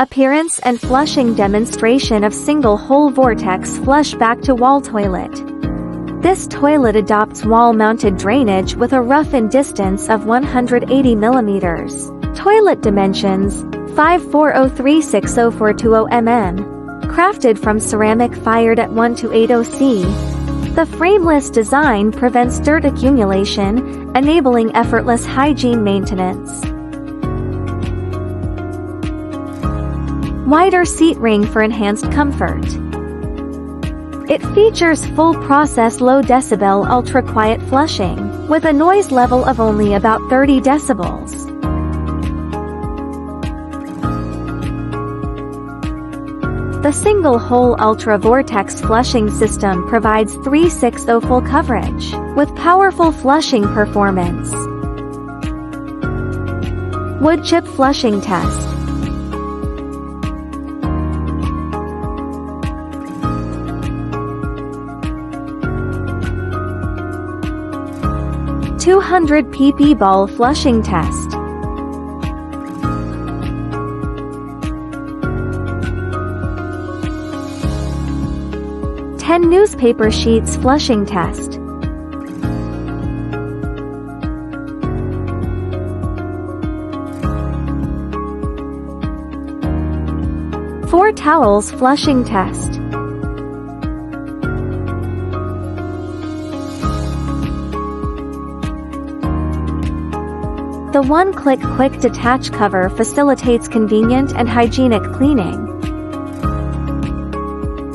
Appearance and flushing demonstration of single-hole Vortex flush back-to-wall toilet. This toilet adopts wall-mounted drainage with a rough-in distance of 180 mm. Toilet dimensions, 540360420 mm. Crafted from ceramic fired at 1280 C. The frameless design prevents dirt accumulation, enabling effortless hygiene maintenance. Wider seat ring for enhanced comfort. It features full process low decibel ultra quiet flushing, with a noise level of only about 30 decibels. The single-hole Ultra Vortex flushing system provides 360 full coverage, with powerful flushing performance. Wood chip flushing test. (200 pp ball flushing test). (10 newspaper sheets flushing test). (4 towels flushing test). The one-click quick detach cover facilitates convenient and hygienic cleaning,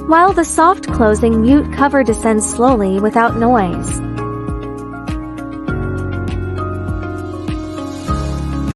while the soft closing mute cover descends slowly without noise.